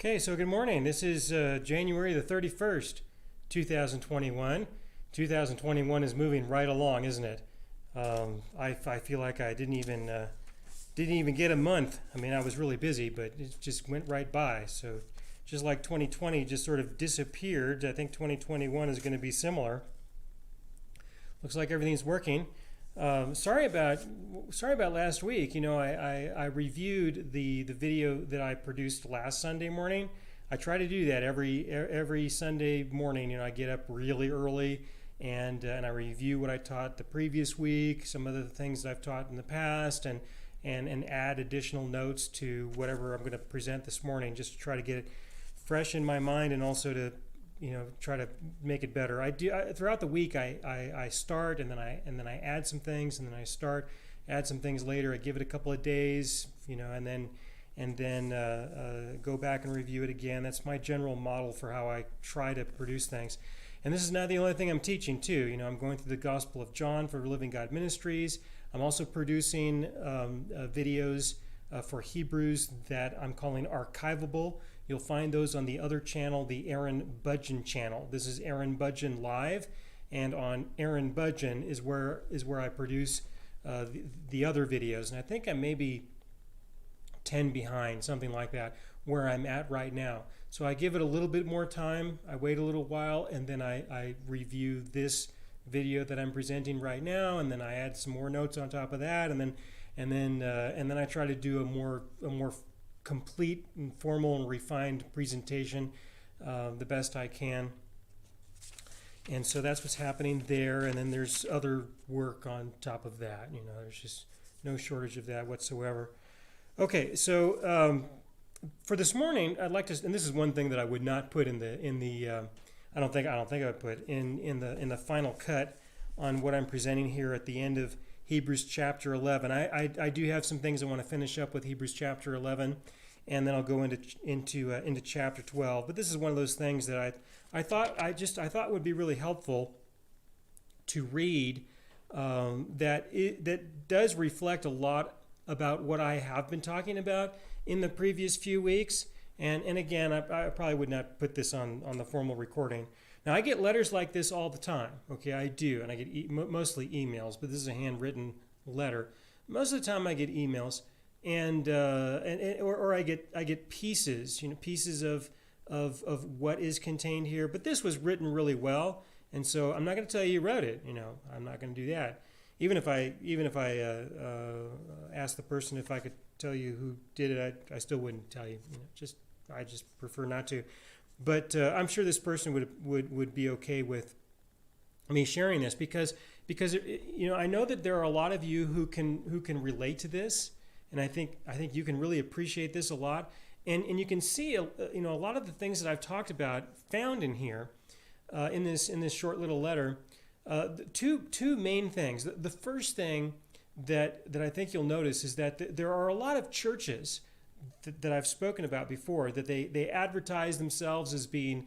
Okay, so good morning. This is January the 31st, 2021. 2021 is moving right along, isn't it? I feel like I didn't even get a month. I mean, I was really busy, but it just went right by. So just like 2020 just sort of disappeared, I think 2021 is going to be similar. Looks like everything's working. Sorry about last week. I reviewed the video that I produced last Sunday morning. I try to do that every Sunday morning. I get up really early and I review what I taught the previous week, some of the things that I've taught in the past, and add additional notes to whatever I'm going to present this morning, just to try to get it fresh in my mind and also to try to make it better. Throughout the week. I start and then I add some things, and then I start, add some things later. I give it a couple of days, and then go back and review it again. That's my general model for how I try to produce things. And this is not the only thing I'm teaching too. I'm going through the Gospel of John for Living God Ministries. I'm also producing videos for Hebrews that I'm calling archivable. You'll find those on the other channel, the Aaron Budjen channel. This is Aaron Budjen Live, and on Aaron Budjen is where I produce the other videos. And I think I'm maybe 10 behind, something like that, where I'm at right now. So I give it a little bit more time. I wait a little while, and then I review this video that I'm presenting right now, and then I add some more notes on top of that, and then I try to do a more complete and formal and refined presentation the best I can. And so that's what's happening there. And then there's other work on top of that. There's just no shortage of that whatsoever. Okay, so for this morning, I'd like to, and this is one thing that I would not put in the I don't think I would put in the final cut on what I'm presenting here at the end of Hebrews chapter 11. I do have some things I want to finish up with Hebrews chapter 11, and then I'll go into chapter 12. But this is one of those things that I thought would be really helpful to read, that does reflect a lot about what I have been talking about in the previous few weeks. And again, I probably would not put this on the formal recording. Now, I get letters like this all the time. Okay, I do, and I get mostly emails, but this is a handwritten letter. Most of the time, I get emails, or I get pieces, pieces of what is contained here. But this was written really well, and so I'm not going to tell you wrote it. I'm not going to do that. Even if I asked the person if I could tell you who did it, I still wouldn't tell you. I just prefer not to. But I'm sure this person would be okay with me sharing this because I know that there are a lot of you who can relate to this, and I think you can really appreciate this a lot, and you can see a lot of the things that I've talked about found in here, in this short little letter. Two main things. The first thing that I think you'll notice is that there are a lot of churches that I've spoken about before, that they advertise themselves as being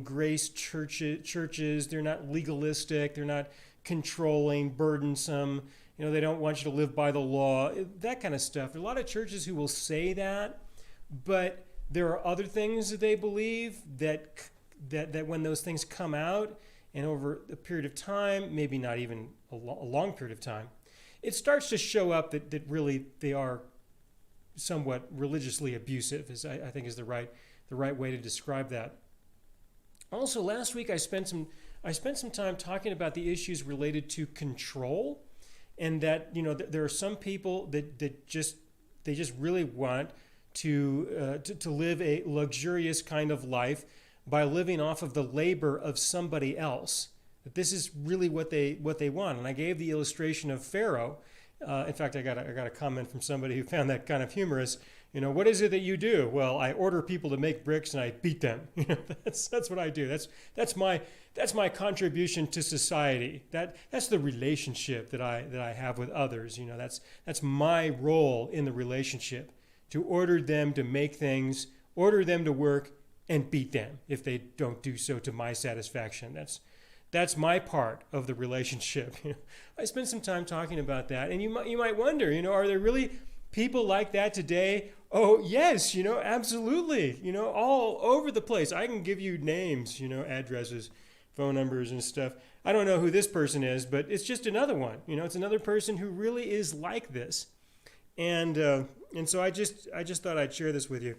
grace churches. They're not legalistic. They're not controlling, burdensome. They don't want you to live by the law. That kind of stuff. There are a lot of churches who will say that, but there are other things that they believe that when those things come out, and over a period of time, maybe not even a long period of time, it starts to show up that really they are somewhat religiously abusive, I think is the right way to describe that. Also, last week I spent some time talking about the issues related to control, and that there are some people that just really want to live a luxurious kind of life by living off of the labor of somebody else. That this is really what they want. And I gave the illustration of Pharaoh. In fact, I got a comment from somebody who found that kind of humorous. What is it that you do? Well, I order people to make bricks and I beat them. That's what I do. That's my contribution to society. That's the relationship that I have with others. That's my role in the relationship, to order them to make things, order them to work, and beat them if they don't do so to my satisfaction. That's my part of the relationship. I spent some time talking about that, and you might wonder, are there really people like that today? Oh, yes, absolutely. All over the place. I can give you names, addresses, phone numbers and stuff. I don't know who this person is, but it's just another one. It's another person who really is like this. And so I just thought I'd share this with you.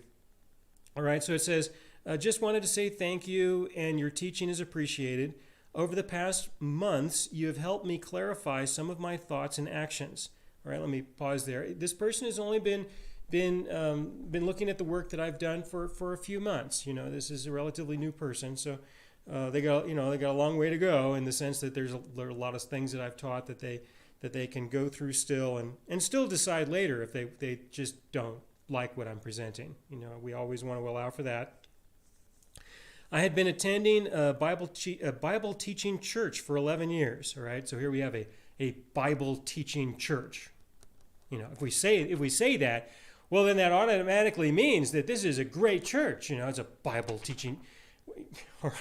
All right, so it says, just wanted to say thank you, and your teaching is appreciated. Over the past months, you have helped me clarify some of my thoughts and actions. All right, let me pause there. This person has only been looking at the work that I've done for a few months. This is a relatively new person, so they got a long way to go in the sense that there are a lot of things that I've taught that they can go through still and still decide later if they just don't like what I'm presenting. We always want to allow for that. I had been attending a Bible teaching church for 11 years. All right, so here we have a Bible teaching church. If we say that, well, then that automatically means that this is a great church. It's a Bible teaching. All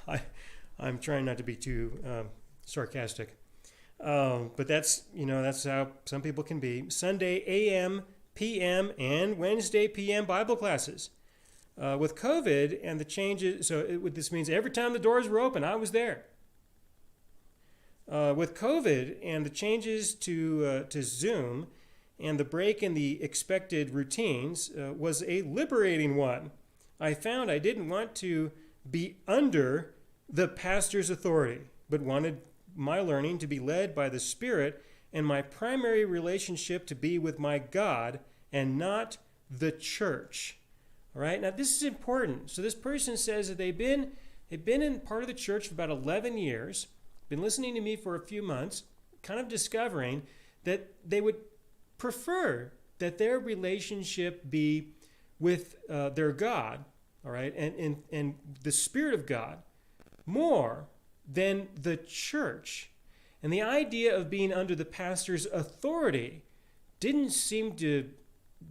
right, I'm trying not to be too sarcastic, but that's how some people can be. Sunday a.m., p.m., and Wednesday p.m. Bible classes. With COVID and the changes, this means every time the doors were open, I was there. With COVID and the changes to Zoom and the break in the expected routines was a liberating one. I found I didn't want to be under the pastor's authority, but wanted my learning to be led by the Spirit and my primary relationship to be with my God and not the church. All right, now this is important. So this person says that they've been in part of the church for about 11 years, been listening to me for a few months, kind of discovering that they would prefer that their relationship be with their God, all right, and the Spirit of God more than the church. And the idea of being under the pastor's authority didn't seem to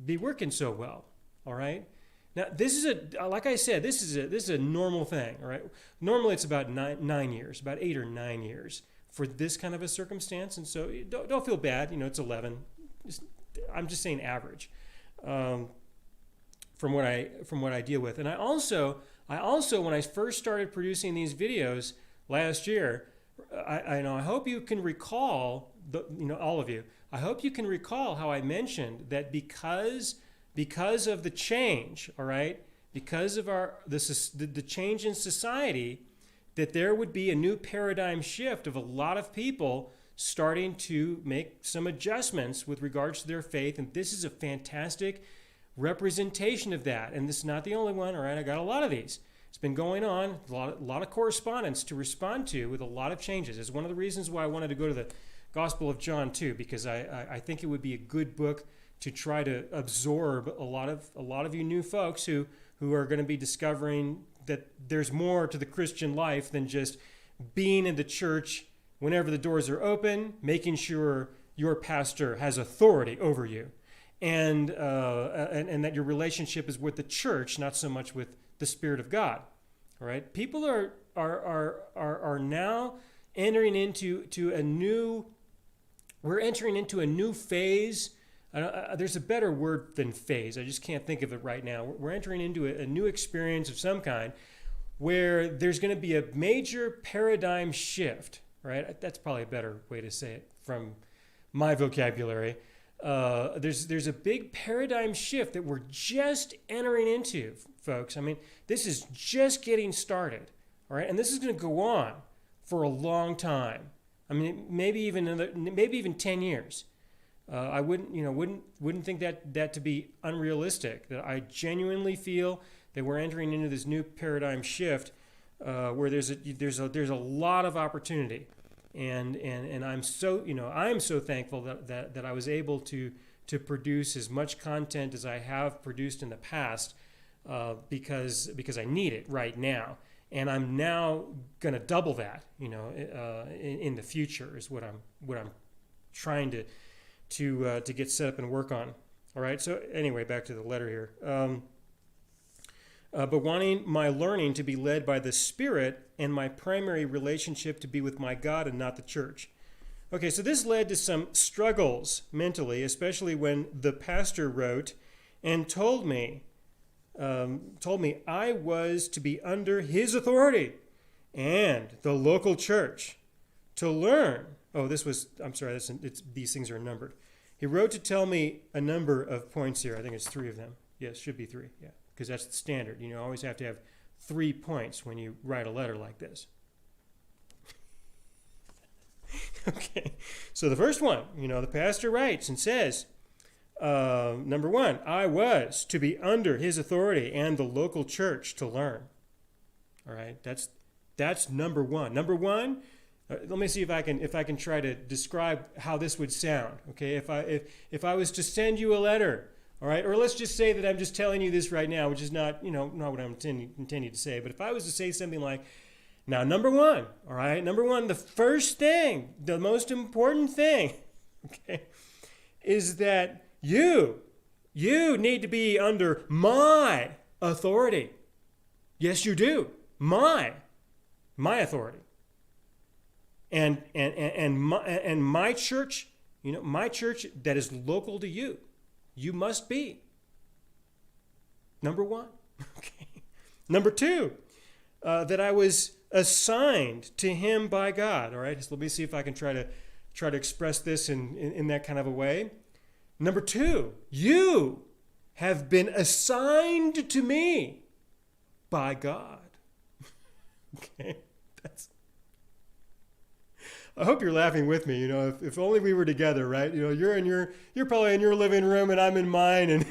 be working so well, all right? Now, this is like I said, this is a normal thing, all right? Normally, it's about 9 years, about 8 or 9 years for this kind of a circumstance, and so don't feel bad. It's 11. I'm just saying average from what I deal with. And I also when I first started producing these videos last year, I hope you can recall all of you. I hope you can recall how I mentioned that because of the change, all right, because of the change in society, that there would be a new paradigm shift of a lot of people starting to make some adjustments with regards to their faith, and this is a fantastic representation of that. And this is not the only one, all right? I got a lot of these. It's been going on, a lot of correspondence to respond to with a lot of changes. It's one of the reasons why I wanted to go to the Gospel of John too, because I think it would be a good book to try to absorb a lot of you new folks who are going to be discovering that there's more to the Christian life than just being in the church whenever the doors are open, making sure your pastor has authority over you, and that your relationship is with the church, not so much with the Spirit of God. All right, people are now entering into a new. We're entering into a new phase. There's a better word than phase. I just can't think of it right now. We're entering into a new experience of some kind where there's going to be a major paradigm shift, right? That's probably a better way to say it from my vocabulary. There's a big paradigm shift that we're just entering into, folks. I mean, this is just getting started, all right? And this is going to go on for a long time. I mean, maybe even 10 years. I wouldn't think that to be unrealistic. That I genuinely feel that we're entering into this new paradigm shift where there's a lot of opportunity, and I'm so thankful that I was able to produce as much content as I have produced in the past because I need it right now, and I'm now going to double that in the future is what I'm trying to get set up and work on. All right, so anyway, back to the letter here. But wanting my learning to be led by the Spirit and my primary relationship to be with my God and not the church. Okay, so this led to some struggles mentally, especially when the pastor wrote and told me I was to be under his authority and the local church to learn. Oh, I'm sorry, these things are numbered. He wrote to tell me a number of points here. I think it's 3 of them. Yes, should be 3, yeah, because that's the standard. You always have to have 3 points when you write a letter like this. Okay, so the first one, the pastor writes and says, number 1, I was to be under his authority and the local church to learn. All right, that's number 1. Number 1, let me see if I can try to describe how this would sound. Okay, if I was to send you a letter, all right, or let's just say that I'm just telling you this right now, which is not what I'm intending to say. But if I was to say something like, now, number 1, all right, number 1, the first thing, the most important thing, okay, is that you need to be under my authority. Yes, you do. My authority. And my church, my church that is local to you, you must be. Number 1. Okay. Number 2, that I was assigned to him by God. All right, so let me see if I can try to express this in that kind of a way. Number 2, you have been assigned to me by God. Okay, I hope you're laughing with me. If only we were together, right? You're probably in your living room and I'm in mine, and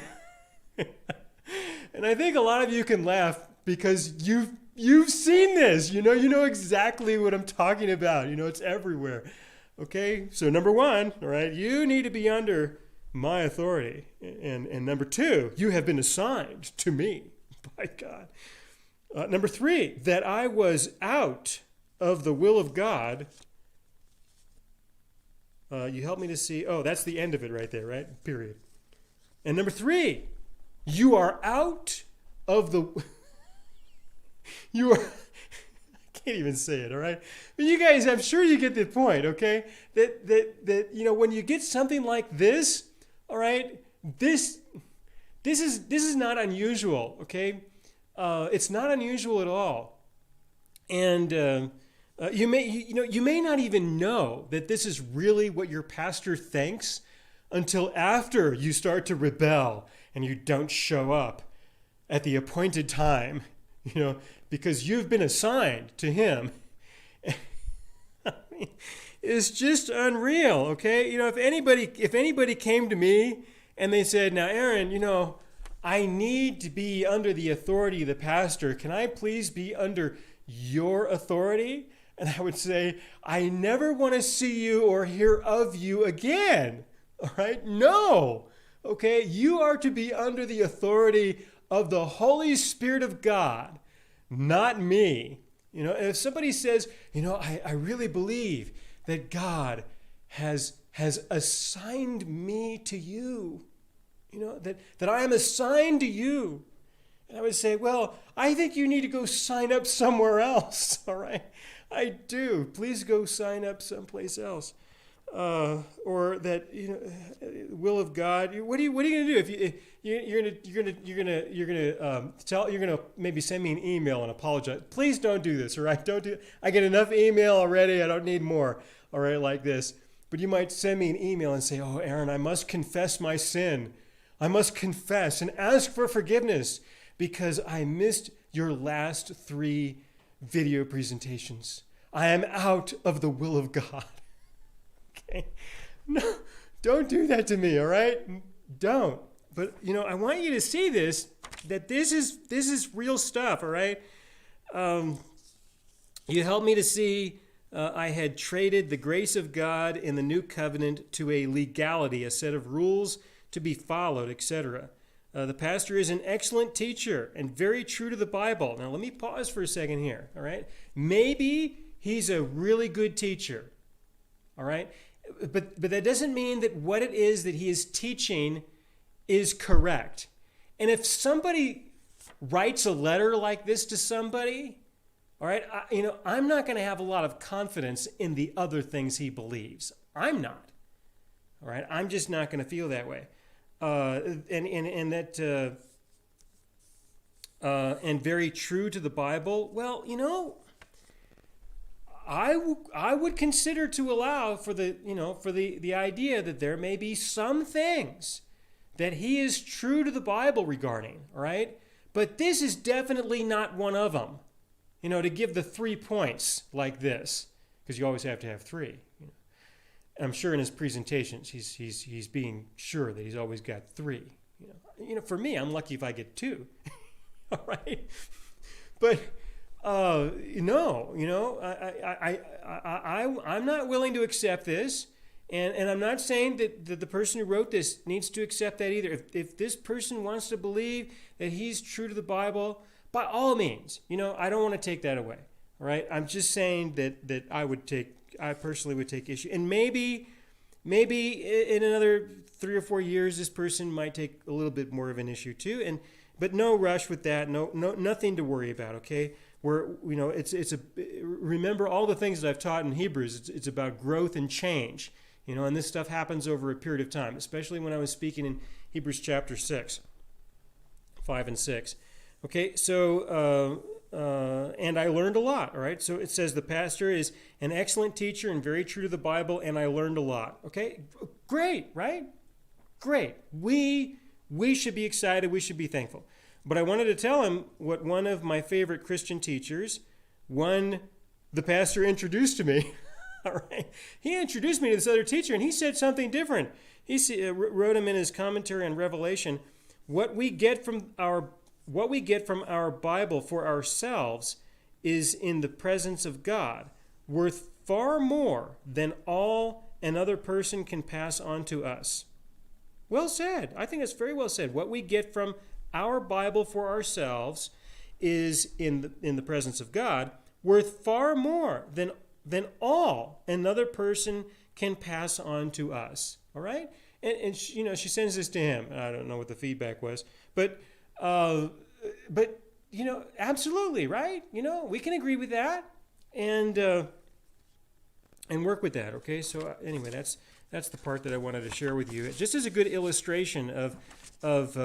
and I think a lot of you can laugh because you've seen this. You know exactly what I'm talking about. It's everywhere. Okay, so number 1, all right, you need to be under my authority, and number 2, you have been assigned to me by God. Number 3, that I was out of the will of God. You help me to see. Oh, that's the end of it right there, right? Period. And number 3, you are out of the. You are. I can't even say it. All right, but you guys, I'm sure you get the point. Okay, that when you get something like this, all right, this is not unusual. Okay, it's not unusual at all, and. You may not even know that this is really what your pastor thinks until after you start to rebel and you don't show up at the appointed time, because you've been assigned to him. I mean, it's just unreal, okay? If anybody came to me and they said, now, Aaron, I need to be under the authority of the pastor. Can I please be under your authority? And I would say, I never want to see you or hear of you again. All right? No. Okay? You are to be under the authority of the Holy Spirit of God, not me. If somebody says, I really believe that God has assigned me to you, that I am assigned to you. And I would say, well, I think you need to go sign up somewhere else. All right? I do. Please go sign up someplace else, or that will of God. What are you going to do if you're gonna maybe send me an email and apologize? Please don't do this. All right, don't do. I get enough email already. I don't need more. All right, like this. But you might send me an email and say, "Oh, Aaron, I must confess my sin. I must confess and ask for forgiveness because I missed your last 3 video presentations. I am out of the will of God." Okay? No, don't do that to me, all right? Don't. But, I want you to see this, that this is real stuff, all right? You helped me to see I had traded the grace of God in the new covenant to a legality, a set of rules to be followed, etc. The pastor is an excellent teacher and very true to the Bible. Now, let me pause for a second here, all right? Maybe he's a really good teacher, all right? But that doesn't mean that what it is that he is teaching is correct. And if somebody writes a letter like this to somebody, all right, I'm not going to have a lot of confidence in the other things he believes. I'm not. All right, I'm just not going to feel that way. And very true to the Bible. Well, I would consider to allow for the idea that there may be some things that he is true to the Bible regarding. All right, but this is definitely not one of them. To give the 3 points like this, because you always have to have 3. I'm sure in his presentations he's being sure that he's always got 3. For me, I'm lucky if I get 2. All right, but no, I'm not willing to accept this, and I'm not saying that the person who wrote this needs to accept that either. If this person wants to believe that he's true to the Bible, by all means, I don't want to take that away. All right, I'm just saying that I personally would take issue, and maybe in another 3 or 4 years, this person might take a little bit more of an issue too, but no rush with that. No, nothing to worry about. Okay, remember all the things that I've taught in Hebrews. It's about growth and change. And this stuff happens over a period of time, especially when I was speaking in Hebrews chapter 6, 5 and 6. Okay, so and I learned a lot. All right, so it says the pastor is an excellent teacher and very true to the Bible, and I learned a lot. Okay, great, right? Great. We should be excited. We should be thankful. But I wanted to tell him what one of my favorite Christian teachers, the pastor introduced to me. All right, he introduced me to this other teacher, and he said something different. He wrote him in his commentary on Revelation, what we get from our Bible for ourselves is in the presence of God, worth far more than all another person can pass on to us. Well said. I think that's very well said. What we get from our Bible for ourselves is in the presence of God, worth far more than all another person can pass on to us. All right? And she sends this to him. I don't know what the feedback was, but absolutely, right? We can agree with that and work with that. Okay, so anyway, that's the part that I wanted to share with you, just as a good illustration of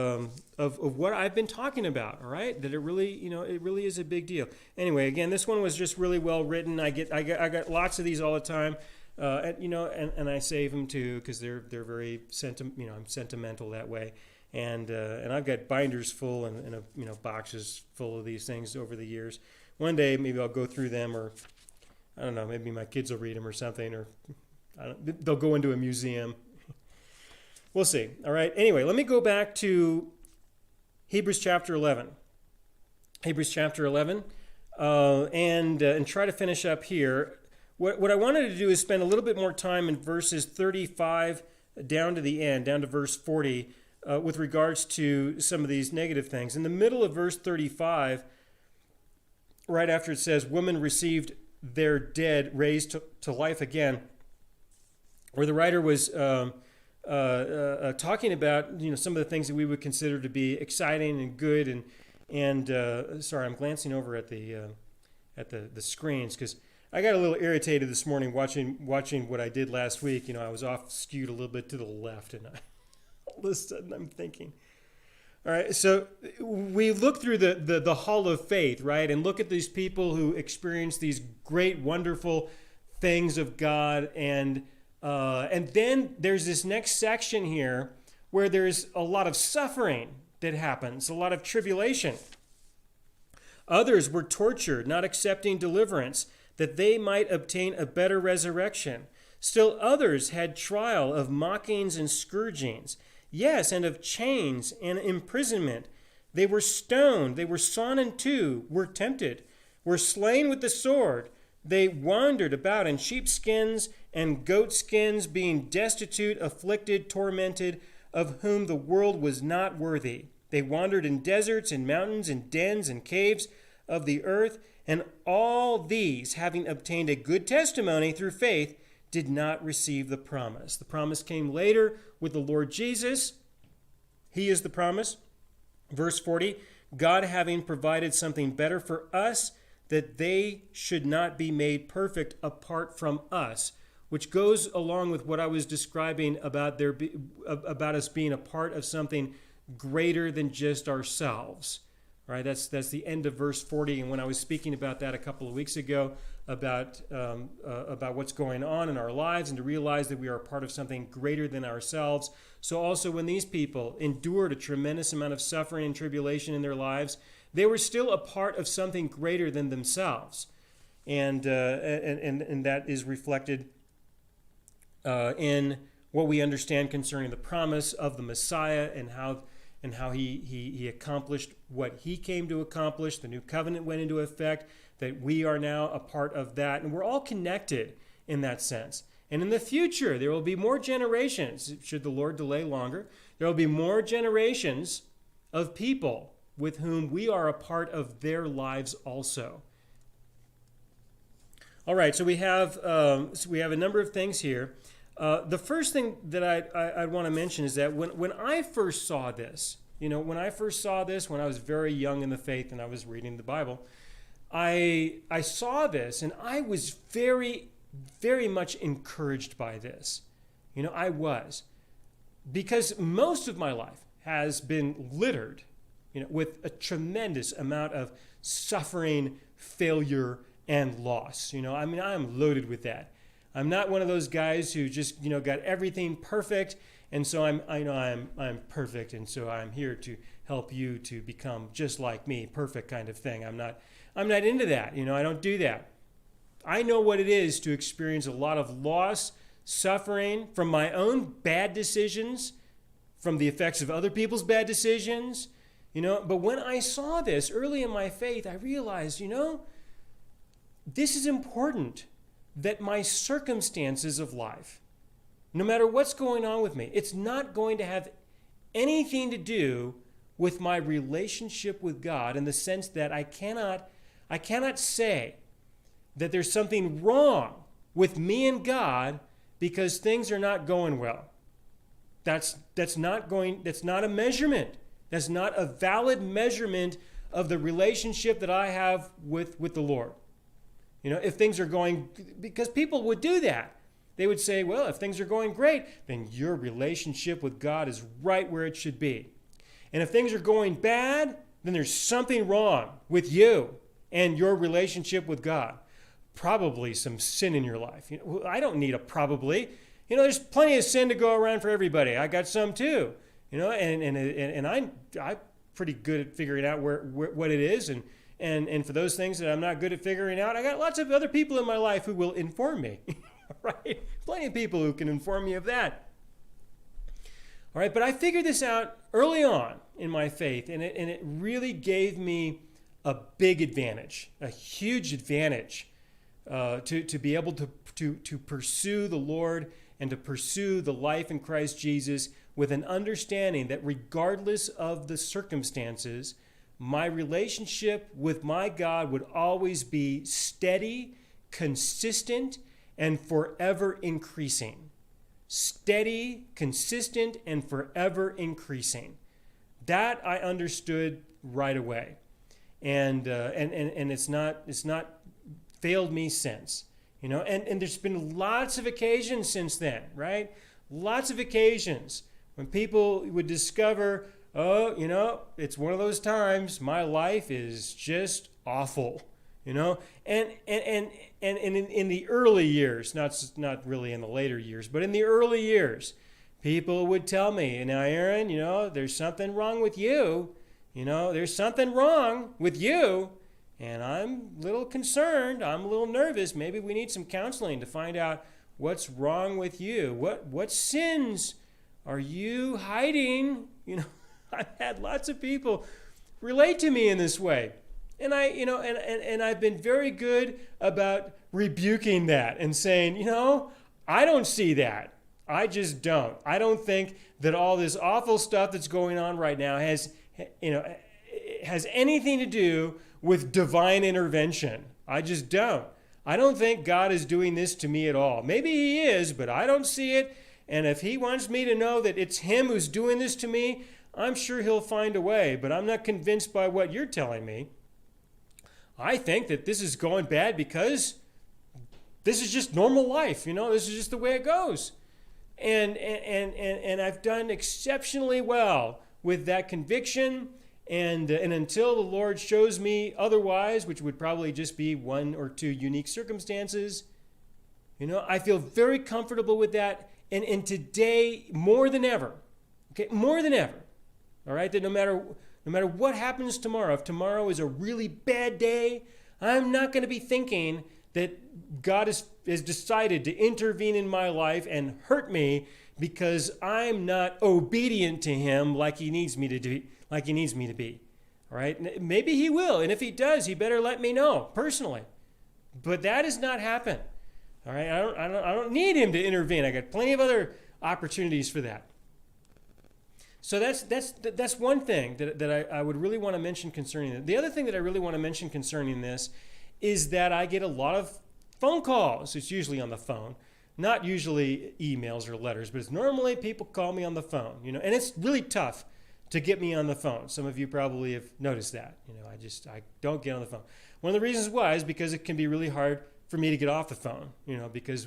what I've been talking about. All right, that it really is a big deal. Anyway, again, this one was just really well written. I got lots of these all the time. And I save them too because they're very I'm sentimental that way, and I've got binders full and boxes full of these things over the years. One day maybe I'll go through them, or I don't know, maybe my kids will read them or something, or they'll go into a museum. We'll see. All right. Anyway, let me go back to Hebrews chapter 11. Hebrews chapter 11, and try to finish up here. What I wanted to do is spend a little bit more time in verses 35 down to the end, down to verse 40, with regards to some of these negative things. In the middle of verse 35, right after it says, women received their dead raised to life again, where the writer was talking about some of the things that we would consider to be exciting and good, and sorry, I'm glancing over at the screens because I got a little irritated this morning watching what I did last week. I was off skewed a little bit to the left, and all of a sudden I'm thinking, all right, so we look through the hall of faith, right, and look at these people who experience these great, wonderful things of God, and then there's this next section here where there's a lot of suffering that happens, a lot of tribulation. Others were tortured, not accepting deliverance, that they might obtain a better resurrection. Still others had trial of mockings and scourgings, yes, and of chains and imprisonment. They were stoned, they were sawn in two, were tempted, were slain with the sword. They wandered about in sheepskins and goatskins, being destitute, afflicted, tormented, of whom the world was not worthy. They wandered in deserts and mountains and dens and caves of the earth, and all these, having obtained a good testimony through faith, did not receive the promise. The promise came later with the Lord Jesus. He is the promise. Verse 40, God having provided something better for us, that they should not be made perfect apart from us. which goes along with what I was describing about about us being a part of something greater than just ourselves. Right? That's the end of verse 40. And when I was speaking about that a couple of weeks ago, about what's going on in our lives, and to realize that we are a part of something greater than ourselves. So also when these people endured a tremendous amount of suffering and tribulation in their lives, they were still a part of something greater than themselves. And that is reflected in what we understand concerning the promise of the Messiah and how he accomplished what he came to accomplish. The new covenant went into effect, that we are now a part of that. And we're all connected in that sense. And in the future, there will be more generations, should the Lord delay longer, there will be more generations of people with whom we are a part of their lives also. All right, so we have a number of things here. The first thing that I'd want to mention is that when I first saw this, when I was very young in the faith and I was reading the Bible, I saw this and I was very, very much encouraged by this. I was. Because most of my life has been littered, with a tremendous amount of suffering, failure, and loss. I'm loaded with that. I'm not one of those guys who just, got everything perfect, and so I'm perfect, and so I'm here to help you to become just like me, perfect kind of thing. I'm not into that. I don't do that. I know what it is to experience a lot of loss, suffering from my own bad decisions, from the effects of other people's bad decisions, But when I saw this early in my faith, I realized, this is important, that my circumstances of life, no matter what's going on with me, it's not going to have anything to do with my relationship with God, in the sense that I cannot say that there's something wrong with me and God because things are not going well. That's not a measurement. That's not a valid measurement of the relationship that I have with the Lord. If things are going, because people would do that. They would say, well, if things are going great, then your relationship with God is right where it should be. And if things are going bad, then there's something wrong with you and your relationship with God. Probably some sin in your life. I don't need a probably. There's plenty of sin to go around for everybody. I got some too. And I'm pretty good at figuring out what it is. And for those things that I'm not good at figuring out, I got lots of other people in my life who will inform me. Right? Plenty of people who can inform me of that. All right, but I figured this out early on in my faith, and it really gave me a big advantage, a huge advantage, to be able to pursue the Lord and to pursue the life in Christ Jesus with an understanding that regardless of the circumstances, my relationship with my God would always be steady, consistent, and forever increasing. Steady, consistent, and forever increasing. That I understood right away, and it's not failed me since. And there's been lots of occasions since then, right? Lots of occasions when people would discover, it's one of those times my life is just awful, and in the early years, not really in the later years, but in the early years, people would tell me, now Aaron, there's something wrong with you, there's something wrong with you, and I'm a little concerned, I'm a little nervous, maybe we need some counseling to find out what's wrong with you, what sins are you hiding? I've had lots of people relate to me in this way. And I've been very good about rebuking that and saying, I don't see that. I just don't. I don't think that all this awful stuff that's going on right now has anything to do with divine intervention. I just don't. I don't think God is doing this to me at all. Maybe he is, but I don't see it. And if he wants me to know that it's him who's doing this to me, I'm sure he'll find a way. But I'm not convinced by what you're telling me. I think that this is going bad because this is just normal life, this is just the way it goes. And I've done exceptionally well with that conviction. And until the Lord shows me otherwise, which would probably just be one or two unique circumstances, I feel very comfortable with that. And today, more than ever, more than ever, all right, that no matter what happens tomorrow, if tomorrow is a really bad day, I'm not going to be thinking that God has decided to intervene in my life and hurt me because I'm not obedient to him like he needs me to do, like he needs me to be. All right? Maybe he will, and if he does, he better let me know personally. But that has not happened. All right? I don't need him to intervene. I got plenty of other opportunities for that. So that's one thing that I would really want to mention concerning it. The other thing that I really want to mention concerning this is that I get a lot of phone calls. It's usually on the phone, not usually emails or letters, but it's normally people call me on the phone, and it's really tough to get me on the phone. Some of you probably have noticed that. I don't get on the phone. One of the reasons why is because it can be really hard for me to get off the phone, because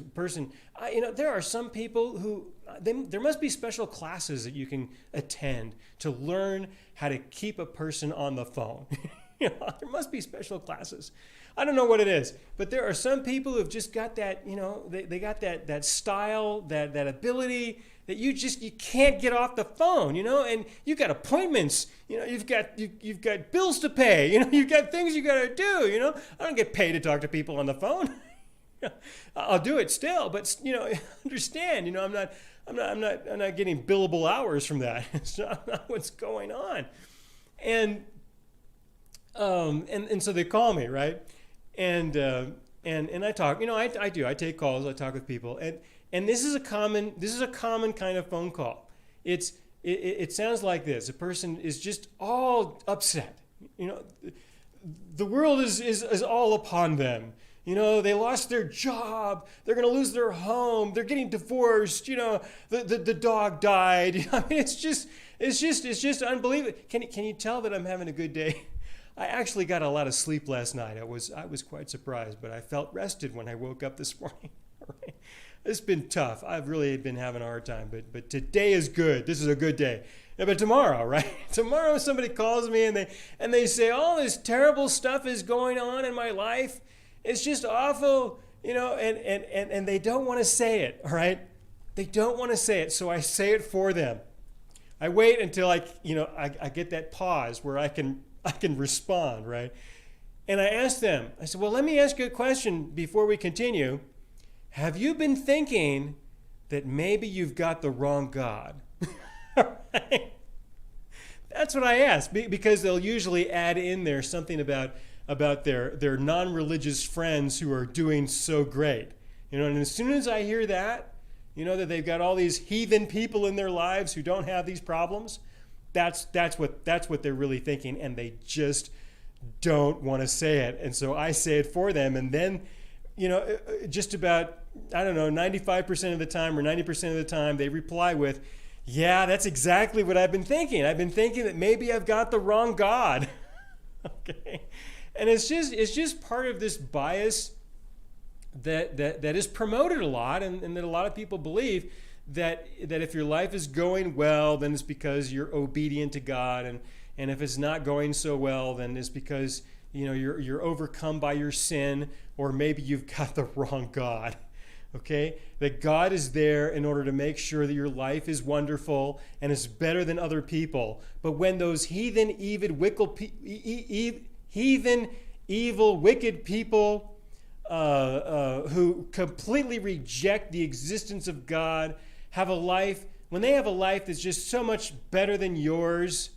there are some people who, there must be special classes that you can attend to learn how to keep a person on the phone. There must be special classes. I don't know what it is, but there are some people who've just got that, they got that style, that ability that you can't get off the phone, and you've got appointments, you've got bills to pay, you've got things you got to do, I don't get paid to talk to people on the phone. I'll do it still, but understand, I'm not getting billable hours from that. It's not what's going on. And so they call me, right? And I talk, I take calls, I talk with people, and this is a common kind of phone call. It sounds like this. A person is just all upset. The world is all upon them. They lost their job. They're going to lose their home. They're getting divorced. The dog died. I mean, it's just unbelievable. Can you tell that I'm having a good day? I actually got a lot of sleep last night. I was quite surprised, but I felt rested when I woke up this morning. Right? It's been tough. I've really been having a hard time, but today is good. This is a good day. Yeah, but tomorrow, right? Tomorrow somebody calls me and they say all this terrible stuff is going on in my life. It's just awful, and they don't want to say it, all right? They don't want to say it, so I say it for them. I wait until I get that pause where I can respond, right? And I ask them, I said, well, let me ask you a question before we continue. Have you been thinking that maybe you've got the wrong God? Right? That's what I ask, because they'll usually add in there something about their non-religious friends who are doing so great. And as soon as I hear that, that they've got all these heathen people in their lives who don't have these problems, that's what they're really thinking, and they just don't want to say it. And so I say it for them, and then just about 95% of the time or 90% of the time they reply with, yeah, that's exactly what I've been thinking. I've been thinking that maybe I've got the wrong God. Okay, and it's just part of this bias that is promoted a lot, and that a lot of people believe that if your life is going well, then it's because you're obedient to God, and if it's not going so well, then it's because you're overcome by your sin, or maybe you've got the wrong God. Okay, that God is there in order to make sure that your life is wonderful and is better than other people. But when those heathen, evil, wicked people who completely reject the existence of God have a life, when they have a life that's just so much better than yours,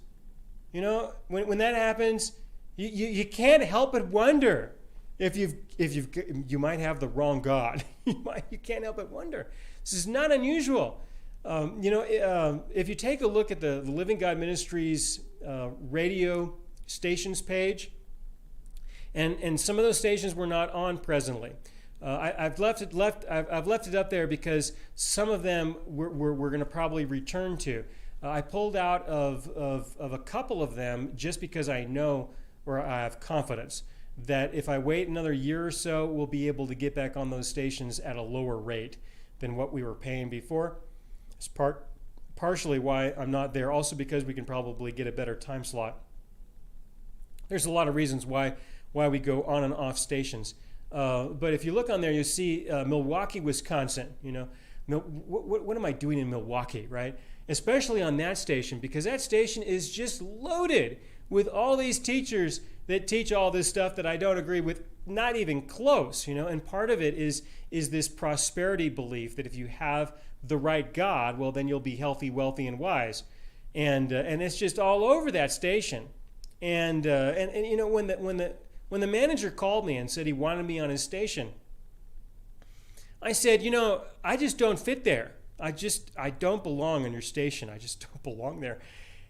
when that happens, you can't help but wonder if you might have the wrong God. You can't help but wonder. This is not unusual. If you take a look at the Living God Ministries radio stations page, and some of those stations were not on presently. I've left it up there because some of them we're going to probably return to. I pulled out of a couple of them just because I know, or I have confidence that if I wait another year or so, we'll be able to get back on those stations at a lower rate than what we were paying before. It's partially why I'm not there. Also because we can probably get a better time slot. There's a lot of reasons why we go on and off stations. But if you look on there, you see Milwaukee, Wisconsin. What am I doing in Milwaukee, right? Especially on that station, because that station is just loaded with all these teachers that teach all this stuff that I don't agree with, not even close, And part of it is this prosperity belief that if you have the right God, well, then you'll be healthy, wealthy, and wise, and it's just all over that station. And when the manager called me and said he wanted me on his station, I said, I just don't fit there. I don't belong on your station. I just don't belong there.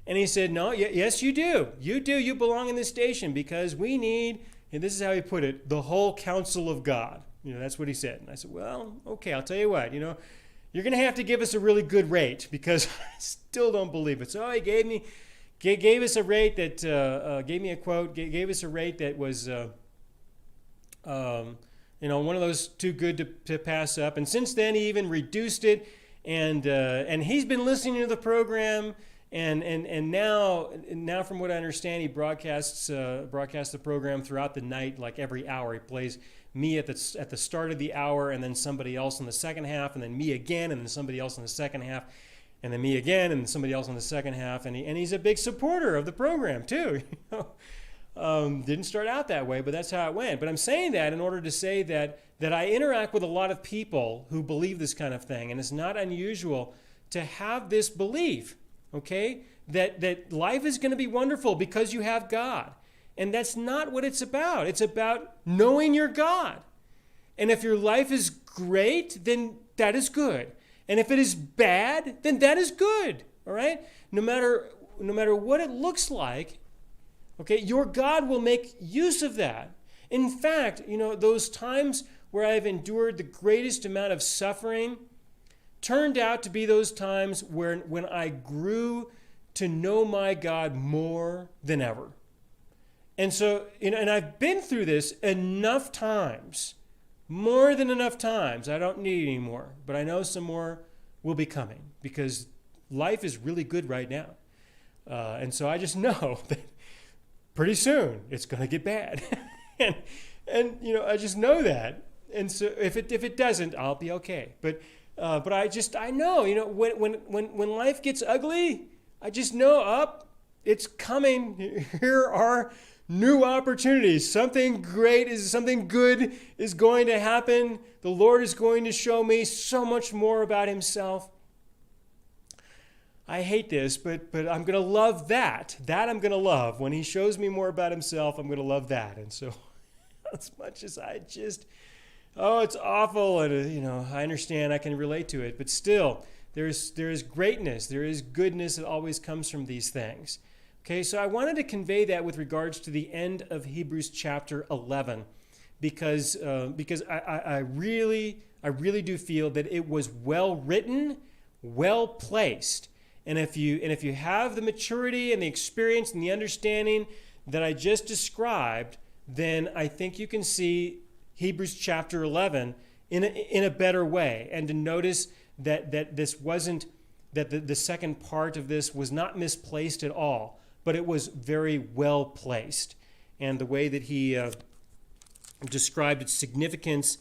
And he said, no, yes, you do. You do. You belong in this station because we need, and this is how he put it, the whole counsel of God. That's what he said. And I said, well, okay, I'll tell you what, you're going to have to give us a really good rate because I still don't believe it. So he gave us a rate that, gave me a quote, gave us a rate that was, one of those too good to pass up. And since then, he even reduced it. And he's been listening to the program. And now from what I understand, he broadcasts the program throughout the night, like every hour. He plays me at the start of the hour, and then somebody else in the second half, and then me again, and then somebody else in the second half, and then me again, and somebody else in the second half. And he's a big supporter of the program too. Didn't start out that way, but that's how it went. But I'm saying that in order to say that I interact with a lot of people who believe this kind of thing, and it's not unusual to have this belief. Okay, that life is going to be wonderful because you have God. And that's not what it's about. It's about knowing your God. And if your life is great, then that is good. And if it is bad, then that is good. All right? No matter what it looks like, okay, your God will make use of that. In fact, those times where I've endured the greatest amount of suffering turned out to be those times when I grew to know my God more than ever. And so, and I've been through this enough times, more than enough times. I don't need any more, but I know some more will be coming because life is really good right now. And so I just know that pretty soon it's going to get bad. and I just know that. And so if it doesn't, I'll be okay. But I know, when life gets ugly, I just know it's coming. Here are new opportunities. Something good is going to happen. The Lord is going to show me so much more about himself. I hate this, but I'm going to love that. That I'm going to love. When he shows me more about himself, I'm going to love that. And so as much as it's awful, and I understand, I can relate to it, but still, there is greatness, there is goodness that always comes from these things. Okay, so I wanted to convey that with regards to the end of Hebrews chapter 11, because I really do feel that it was well written, well placed, and if you have the maturity and the experience and the understanding that I just described, then I think you can see Hebrews chapter 11 in a better way, and to notice that this wasn't, that the second part of this was not misplaced at all, but it was very well placed. And the way that he described its significance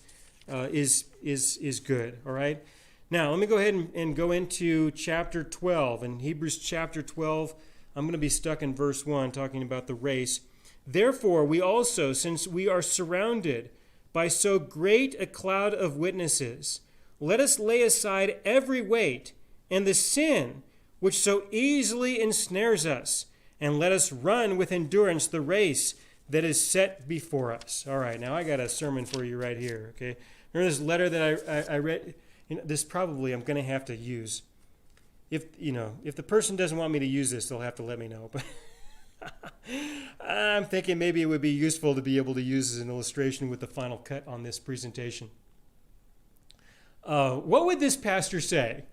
is good. All right. Now let me go ahead and go into chapter 12. In Hebrews chapter 12, I'm going to be stuck in verse 1, talking about the race. Therefore, we also, since we are surrounded by so great a cloud of witnesses, let us lay aside every weight and the sin which so easily ensnares us, and let us run with endurance the race that is set before us. All right, now I got a sermon for you right here, okay? Remember this letter that I read? This probably I'm going to have to use. If the person doesn't want me to use this, they'll have to let me know. But I'm thinking maybe it would be useful to be able to use as an illustration with the final cut on this presentation. What would this pastor say,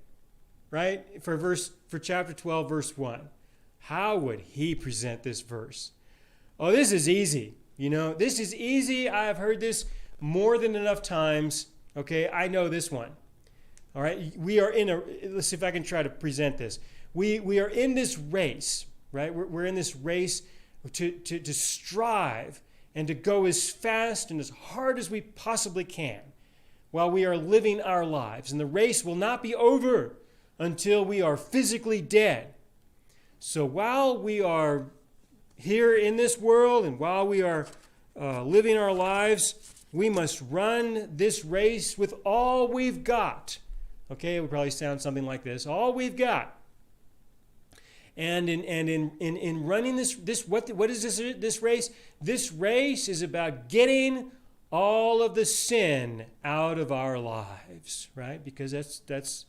right? For chapter 12, verse 1. How would he present this verse? Oh, this is easy. This is easy. I have heard this more than enough times. Okay, I know this one. All right, let's see if I can try to present this. We are in this race, right? We're in this race to strive and to go as fast and as hard as we possibly can while we are living our lives. And the race will not be over until we are physically dead. So while we are here in this world and while we are living our lives, we must run this race with all we've got. Okay, it would probably sound something like this: all we've got. And in running what is this race? This race is about getting all of the sin out of our lives, right? Because that's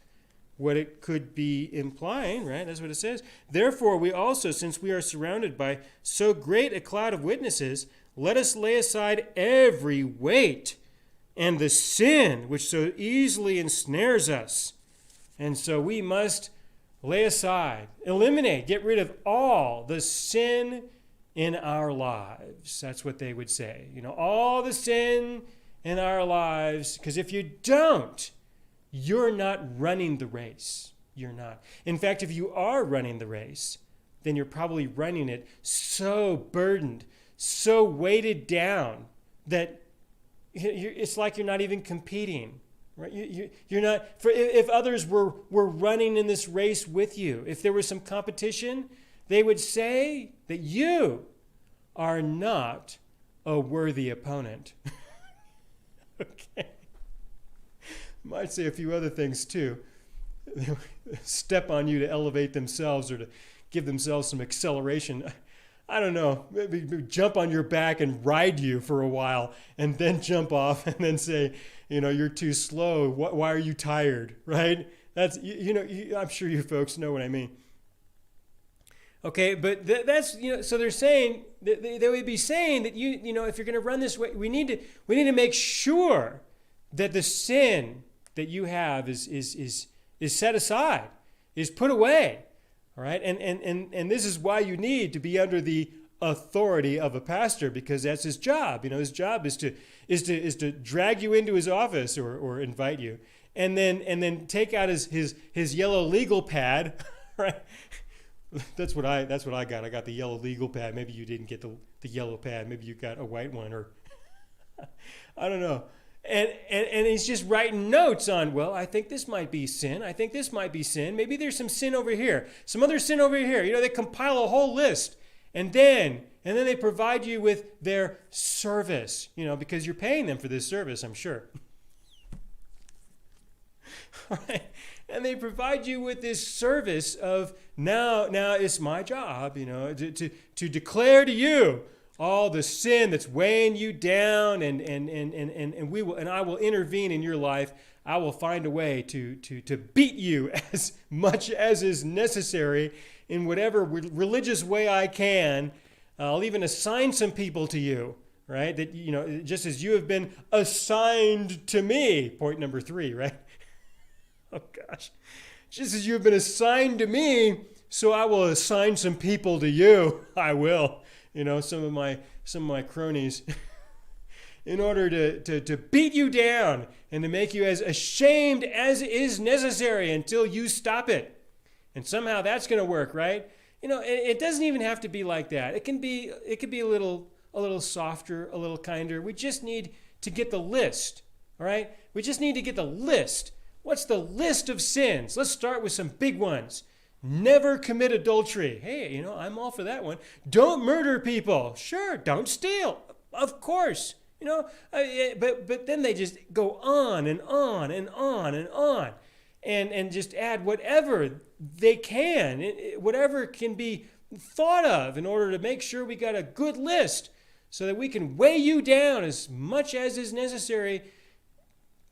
what it could be implying, right? That's what it says. Therefore, we also, since we are surrounded by so great a cloud of witnesses, let us lay aside every weight and the sin which so easily ensnares us. And so we must lay aside, eliminate, get rid of all the sin in our lives. That's what they would say. All the sin in our lives. Because if you don't, you're not running the race. You're not. In fact, if you are running the race, then you're probably running it so burdened, so weighted down that it's like you're not even competing. Right? You're not. If others were running in this race with you, if there was some competition, they would say that you are not a worthy opponent. Okay. Might say a few other things too. Step on you to elevate themselves or to give themselves some acceleration. I don't know, maybe jump on your back and ride you for a while and then jump off and then say, you're too slow. Why are you tired? Right? That's, I'm sure you folks know what I mean. Okay, but that's, so they're saying, they would be saying that, if you're going to run this way, we need to make sure that the sin that you have is set aside, is put away. All right, and this is why you need to be under the authority of a pastor, because that's his job. His job is to drag you into his office or invite you, and then take out his yellow legal pad, right? That's what I got. I got the yellow legal pad. Maybe you didn't get the yellow pad. Maybe you got a white one, or I don't know. And he's just writing notes on, well, I think this might be sin. I think this might be sin. Maybe there's some sin over here. Some other sin over here. They compile a whole list. And then they provide you with their service, because you're paying them for this service, I'm sure. All right. And they provide you with this service of now it's my job, to declare to you all the sin that's weighing you down, and I will intervene in your life. I will find a way to beat you as much as is necessary in whatever religious way I can. I'll even assign some people to you, right? That, just as you have been assigned to me. Point number 3, right? Oh gosh. Just as you have been assigned to me, so I will assign some people to you. I will. Some of my cronies, in order to beat you down and to make you as ashamed as is necessary until you stop it. And somehow that's going to work, right? It doesn't even have to be like that. It can be a little softer, a little kinder. We just need to get the list, all right? We just need to get the list. What's the list of sins? Let's start with some big ones. Never commit adultery. Hey, I'm all for that one. Don't murder people. Sure. Don't steal. Of course. But then they just go on and on and on and on and just add whatever they can, whatever can be thought of in order to make sure we got a good list so that we can weigh you down as much as is necessary.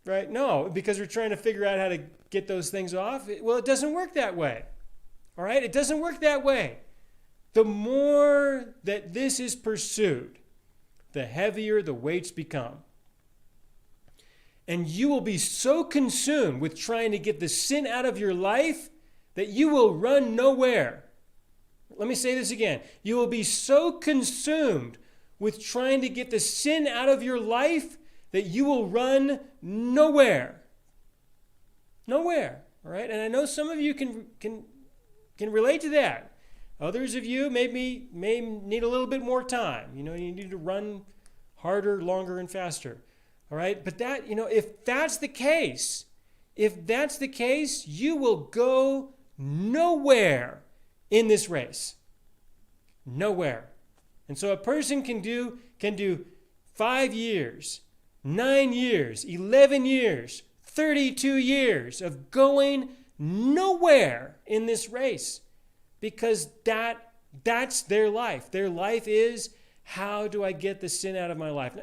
Right? No, because we're trying to figure out how to get those things off. Well, it doesn't work that way. All right? It doesn't work that way. The more that this is pursued, the heavier the weights become. And you will be so consumed with trying to get the sin out of your life that you will run nowhere. Let me say this again. You will be so consumed with trying to get the sin out of your life that you will run nowhere. Nowhere. All right? And I know some of you can relate to that. Others of you may need a little bit more time. You need to run harder, longer, and faster. All right? But that, if that's the case, you will go nowhere in this race. Nowhere. And so a person can do 5 years, 9 years, 11 years, 32 years of going nowhere in this race, because that's their life. Their life is, how do I get the sin out of my life?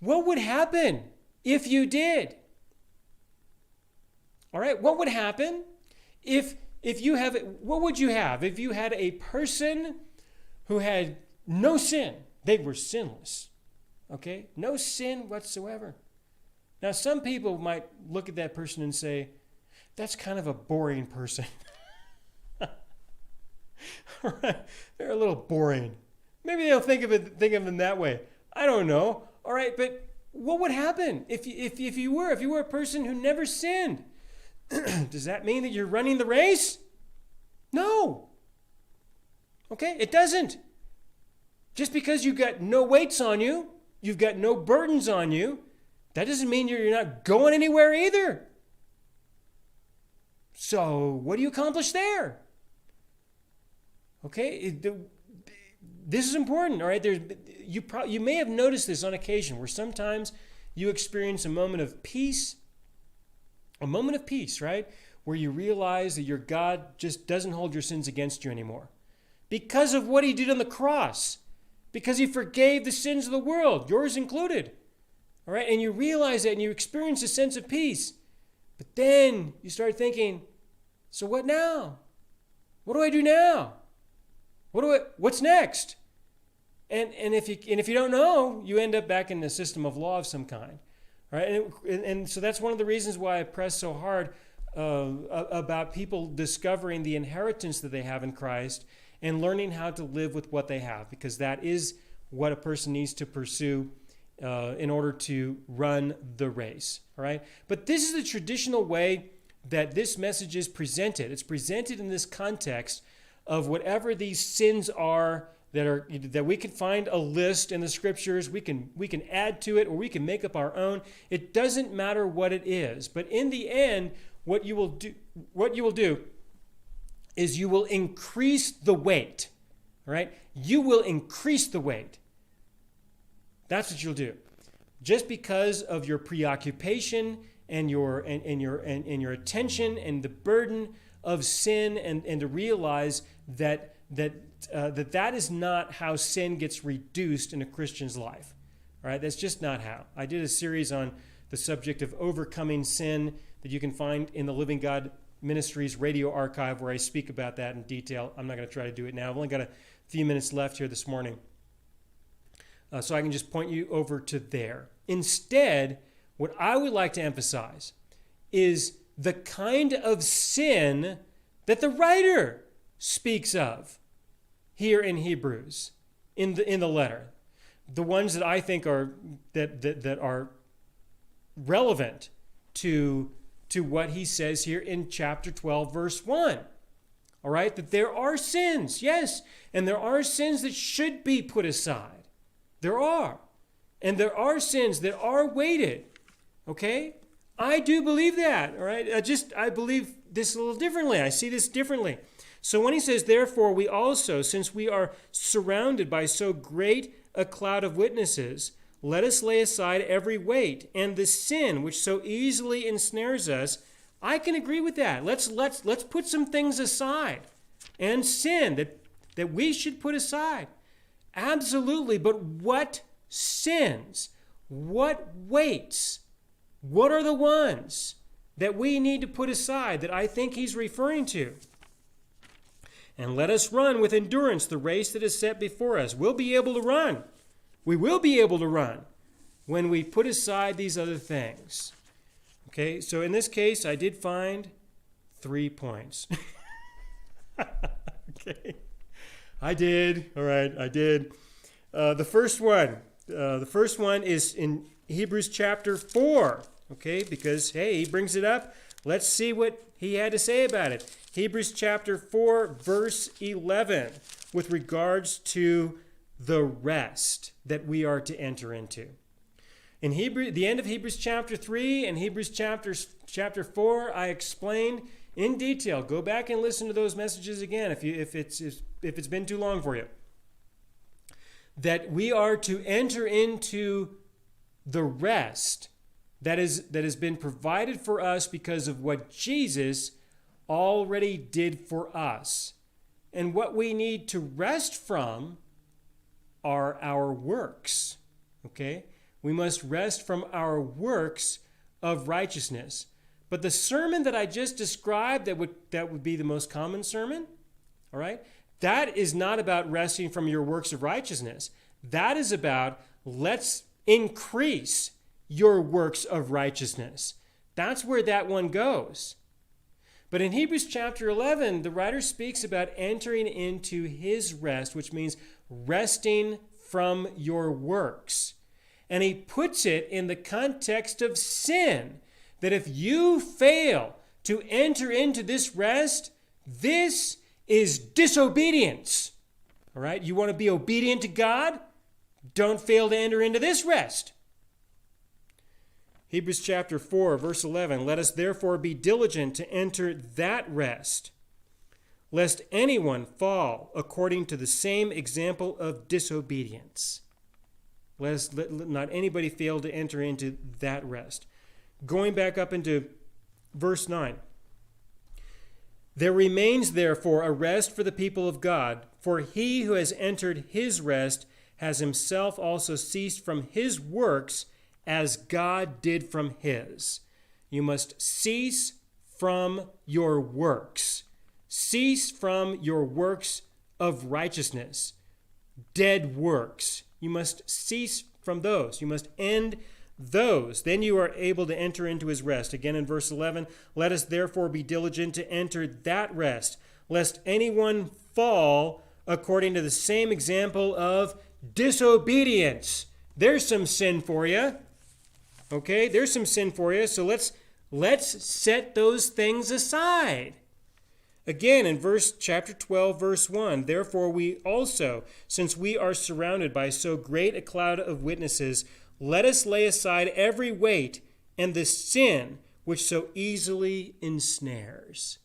What would happen if you did? All right, what would happen if what would you have if you had a person who had no sin? They were sinless. Okay? No sin whatsoever. Now, some people might look at that person and say, that's kind of a boring person. All right? They're a little boring. Maybe they'll think of them that way. I don't know. All right, but what would happen if you were a person who never sinned? Does that mean that you're running the race? No. Okay, it doesn't. Just because you've got no weights on you, you've got no burdens on you, that doesn't mean you're not going anywhere either. So what do you accomplish there? Okay, this is important, all right? You may have noticed this on occasion, where sometimes you experience a moment of peace, right? Where you realize that your God just doesn't hold your sins against you anymore. Because of what he did on the cross. Because he forgave the sins of the world, yours included. All right? And you realize that and you experience a sense of peace. But then you start thinking, so what now? What do I do now? What's next? And if you don't know, you end up back in a system of law of some kind. Right? And so that's one of the reasons why I press so hard about people discovering the inheritance that they have in Christ and learning how to live with what they have, because that is what a person needs to pursue in order to run the race. All right? But this is the traditional way that this message is presented. It's presented in this context of whatever these sins are that we can find a list in the scriptures. We can add to it, or we can make up our own. It doesn't matter what it is. But in the end, what you will do is you will increase the weight. All right? You will increase the weight. That's what you'll do. Just because of your preoccupation and your attention and the burden of sin, and to realize that is not how sin gets reduced in a Christian's life. All right, that's just not how. I did a series on the subject of overcoming sin that you can find in the Living God Ministries radio archive, where I speak about that in detail. I'm not going to try to do it now. I've only got a few minutes left here this morning. So I can just point you over to there. Instead, what I would like to emphasize is the kind of sin that the writer speaks of here in Hebrews, in the letter. The ones that I think are that are relevant to what he says here in chapter 12, verse 1. All right, that there are sins, yes, and there are sins that should be put aside. There are. And there are sins that are weighted. Okay? I do believe that. All right? I believe this a little differently. I see this differently. So when he says, therefore, we also, since we are surrounded by so great a cloud of witnesses, let us lay aside every weight and the sin which so easily ensnares us. I can agree with that. Let's put some things aside and sin that we should put aside. Absolutely. But what sins? What weights? What are the ones that we need to put aside that I think he's referring to? And let us run with endurance the race that is set before us. We'll be able to run. We will be able to run when we put aside these other things. Okay, so in this case, I did find 3 points. Okay. I did. All right, I did. The first one is in Hebrews chapter 4, okay, because, hey, he brings it up. Let's see what he had to say about it. Hebrews chapter 4, verse 11, with regards to the rest that we are to enter into. In the end of Hebrews chapter 3 and Hebrews chapter 4, I explained in detail. Go back and listen to those messages again if it's been too long for you. That we are to enter into the rest that has been provided for us because of what Jesus already did for us. And what we need to rest from are our works. Okay? We must rest from our works of righteousness. But the sermon that I just described, that would be the most common sermon, all right? That is not about resting from your works of righteousness. That is about, let's increase your works of righteousness. That's where that one goes. But in Hebrews chapter 11, the writer speaks about entering into his rest, which means resting from your works. And he puts it in the context of sin, that if you fail to enter into this rest, this is disobedience. All right? You want to be obedient to God? Don't fail to enter into this rest. Hebrews chapter 4, verse 11, let us therefore be diligent to enter that rest, lest anyone fall according to the same example of disobedience. Let not anybody fail to enter into that rest. Going back up into verse 9. There remains therefore a rest for the people of God, for he who has entered his rest has himself also ceased from his works as God did from his. You must cease from your works. Cease from your works of righteousness. Dead works. You must cease from those. You must end those. Then you are able to enter into his rest. Again in verse 11, let us therefore be diligent to enter that rest, lest anyone fall according to the same example of disobedience. There's some sin for you. Okay, there's some sin for you. So let's set those things aside. Again, in chapter 12, verse 1, therefore we also, since we are surrounded by so great a cloud of witnesses, let us lay aside every weight and the sin which so easily ensnares.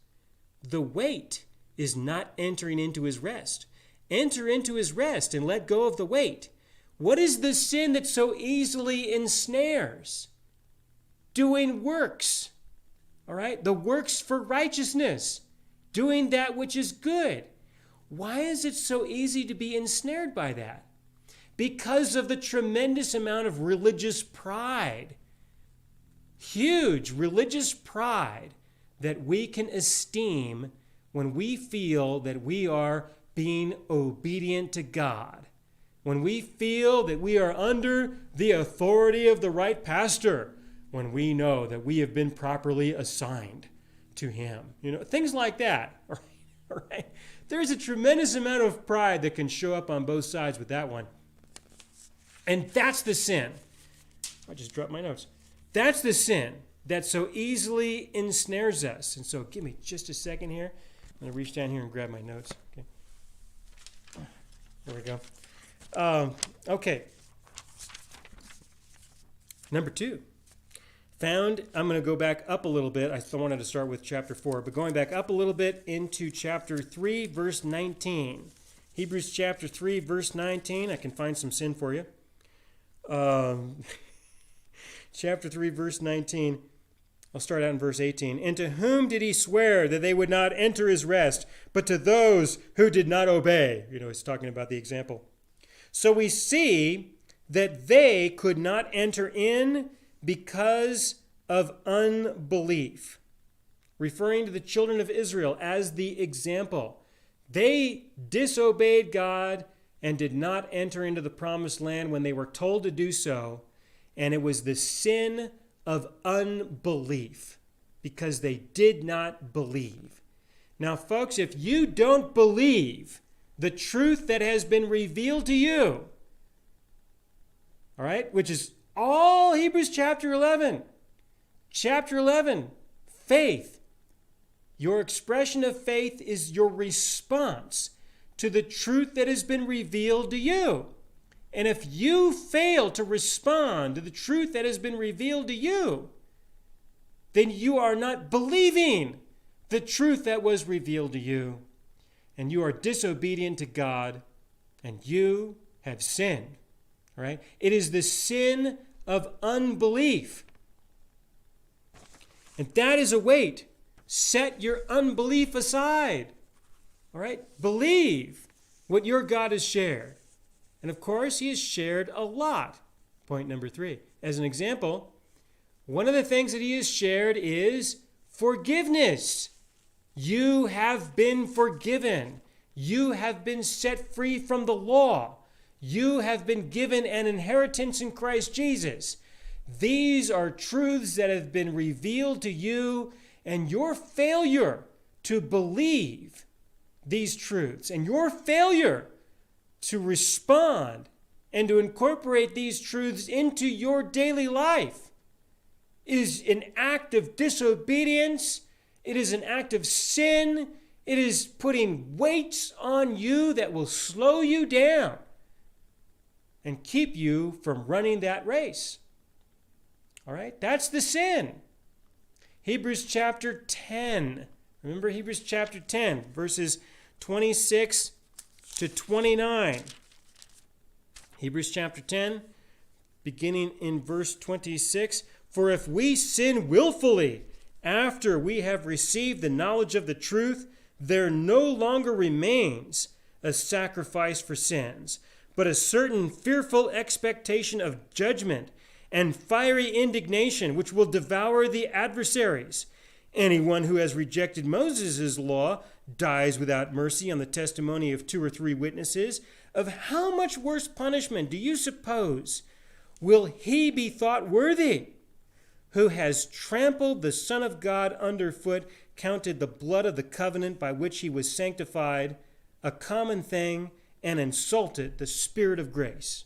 The weight is not entering into his rest. Enter into his rest and let go of the weight. What is the sin that so easily ensnares? Doing works. All right? The works for righteousness. Doing that which is good. Why is it so easy to be ensnared by that? Because of the tremendous amount of religious pride. Huge religious pride that we can esteem when we feel that we are being obedient to God. When we feel that we are under the authority of the right pastor. When we know that we have been properly assigned to him. Things like that. All right? There's a tremendous amount of pride that can show up on both sides with that one. And that's the sin. I just dropped my notes. That's the sin that so easily ensnares us. And so give me just a second here. I'm going to reach down here and grab my notes. Okay. There we go. Okay. Number 2. I'm going to go back up a little bit. I still wanted to start with chapter 4, but going back up a little bit into chapter 3, verse 19. Hebrews chapter 3, verse 19. I can find some sin for you. Chapter 3, verse 19. I'll start out in verse 18. And to whom did he swear that they would not enter his rest, but to those who did not obey? He's talking about the example. So we see that they could not enter in because of unbelief, referring to the children of Israel as the example. They disobeyed God and did not enter into the promised land when they were told to do so, and it was the sin of unbelief because they did not believe. Now, folks, if you don't believe the truth that has been revealed to you, all right, which is all Hebrews chapter 11. Chapter 11, faith. Your expression of faith is your response to the truth that has been revealed to you. And if you fail to respond to the truth that has been revealed to you, then you are not believing the truth that was revealed to you. And you are disobedient to God, and you have sinned. All right? It is the sin of unbelief. And that is a weight. Set your unbelief aside. All right? Believe what your God has shared. And of course, he has shared a lot. Point number 3. As an example, one of the things that he has shared is forgiveness. You have been forgiven. You have been set free from the law. You have been given an inheritance in Christ Jesus. These are truths that have been revealed to you, and your failure to believe these truths and your failure to respond and to incorporate these truths into your daily life is an act of disobedience. It is an act of sin. It is putting weights on you that will slow you down and keep you from running that race. All right? That's the sin. Hebrews chapter 10. Remember Hebrews chapter 10, verses 26 to 29. Hebrews chapter 10, beginning in verse 26. For if we sin willfully after we have received the knowledge of the truth, there no longer remains a sacrifice for sins, but a certain fearful expectation of judgment and fiery indignation which will devour the adversaries. Anyone who has rejected Moses' law dies without mercy on the testimony of 2 or 3 witnesses. Of how much worse punishment do you suppose will he be thought worthy, who has trampled the Son of God underfoot, counted the blood of the covenant by which he was sanctified a common thing, and insulted the Spirit of grace?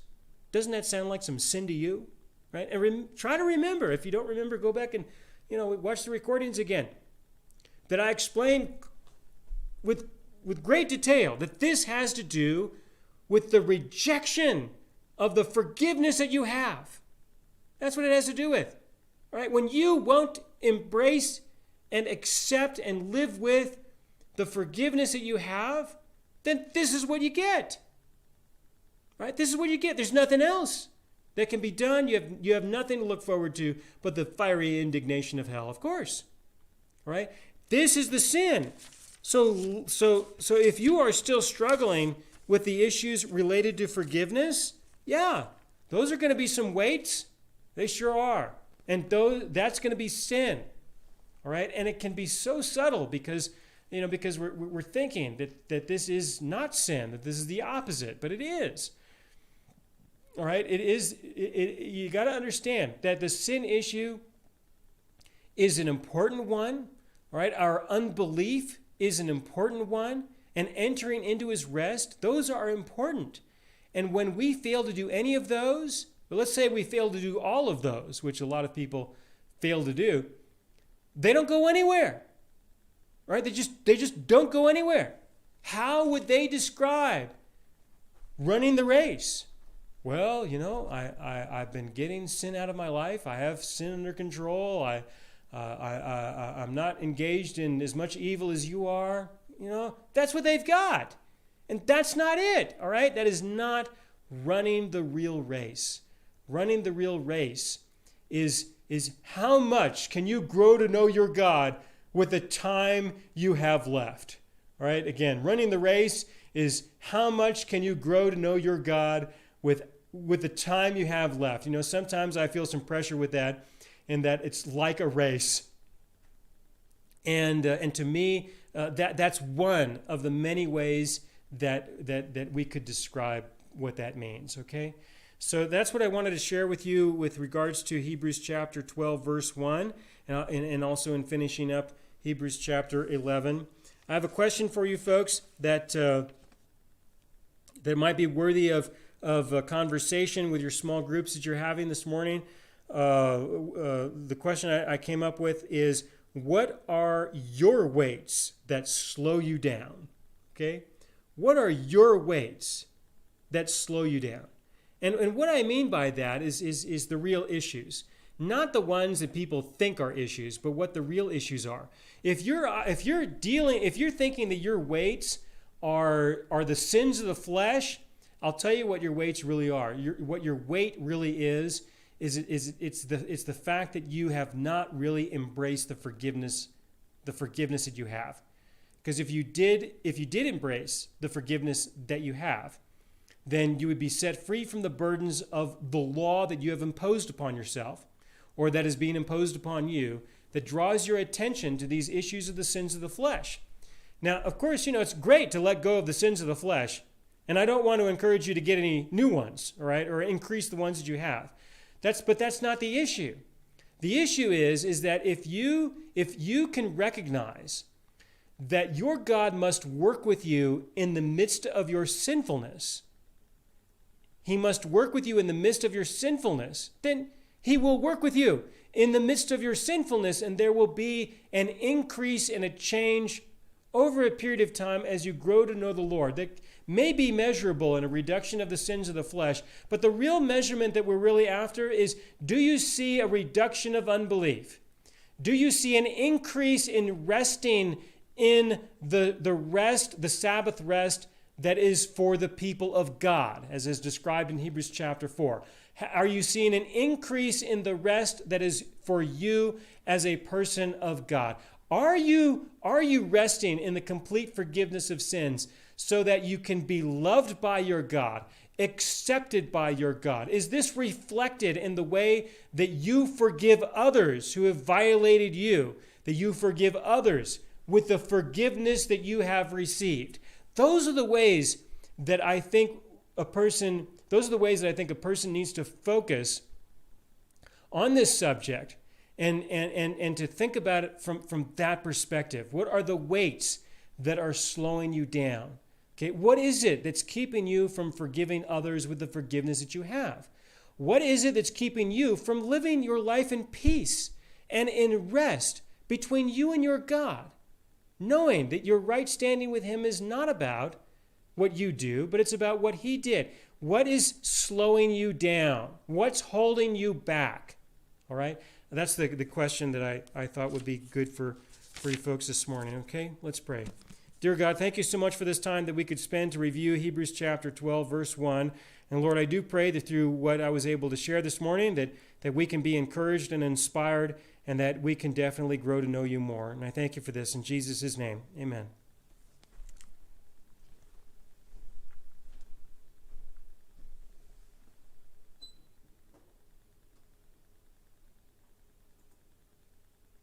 Doesn't that sound like some sin to you? Right? And try to remember. If you don't remember, go back and watch the recordings again. That I explained with great detail that this has to do with the rejection of the forgiveness that you have. That's what it has to do with. All right? When you won't embrace and accept and live with the forgiveness that you have, then this is what you get. Right? This is what you get. There's nothing else that can be done. You have nothing to look forward to but the fiery indignation of hell, of course. All right? This is the sin. So if you are still struggling with the issues related to forgiveness, yeah, those are going to be some weights. They sure are. And that's going to be sin. All right? And it can be so subtle because we're thinking that this is not sin, that this is the opposite, but it is. All right? It is. You got to understand that the sin issue is an important one. All right? Our unbelief is an important one. And entering into his rest, those are important. And when we fail to do any of those, but let's say we fail to do all of those, which a lot of people fail to do, they don't go anywhere. Right? They just don't go anywhere. How would they describe running the race? Well, I've been getting sin out of my life. I have sin under control. I'm not engaged in as much evil as you are. That's what they've got. And that's not it, all right? That is not running the real race. Running the real race is how much can you grow to know your God with the time you have left, all right? Again, running the race is how much can you grow to know your God with the time you have left. Sometimes I feel some pressure with that, in that it's like a race. And to me, that's one of the many ways that we could describe what that means, okay? So that's what I wanted to share with you with regards to Hebrews chapter 12, verse 1, and also in finishing up Hebrews chapter 11. I have a question for you folks that might be worthy of of conversation with your small groups that you're having this morning, the question I came up with is, what are your weights that slow you down? Okay? What are your weights that slow you down? And what I mean by that is the real issues. Not the ones that people think are issues, but what the real issues are. If you're thinking that your weights are the sins of the flesh, I'll tell you what your weights really are. What your weight really is it's the fact that you have not really embraced the forgiveness that you have. Because if you did embrace the forgiveness that you have, then you would be set free from the burdens of the law that you have imposed upon yourself, or that is being imposed upon you, that draws your attention to these issues of the sins of the flesh. Now, of course, it's great to let go of the sins of the flesh, and I don't want to encourage you to get any new ones, all right, or increase the ones that you have. But that's not the issue. The issue is that if you can recognize that your God must work with you in the midst of your sinfulness, He must work with you in the midst of your sinfulness, then He will work with you in the midst of your sinfulness, and there will be an increase and a change over a period of time as you grow to know the Lord. That may be measurable in a reduction of the sins of the flesh, but the real measurement that we're really after is, do you see a reduction of unbelief? Do you see an increase in resting in the rest, the Sabbath rest that is for the people of God, as is described in Hebrews chapter 4? Are you seeing an increase in the rest that is for you as a person of God? Are you resting in the complete forgiveness of sins so that you can be loved by your God, accepted by your God? Is this reflected in the way that you forgive others who have violated you, that you forgive others with the forgiveness that you have received? Those are the ways that I think a person needs to focus on this subject and to think about it from that perspective. What are the weights that are slowing you down? Okay, what is it that's keeping you from forgiving others with the forgiveness that you have? What is it that's keeping you from living your life in peace and in rest between you and your God, knowing that your right standing with Him is not about what you do, but it's about what He did? What is slowing you down? What's holding you back? All right? That's the question that I thought would be good for you folks this morning. Okay? Let's pray. Dear God, thank you so much for this time that we could spend to review Hebrews chapter 12, verse 1. And Lord, I do pray that through what I was able to share this morning, that we can be encouraged and inspired, and that we can definitely grow to know you more. And I thank you for this in Jesus' name. Amen.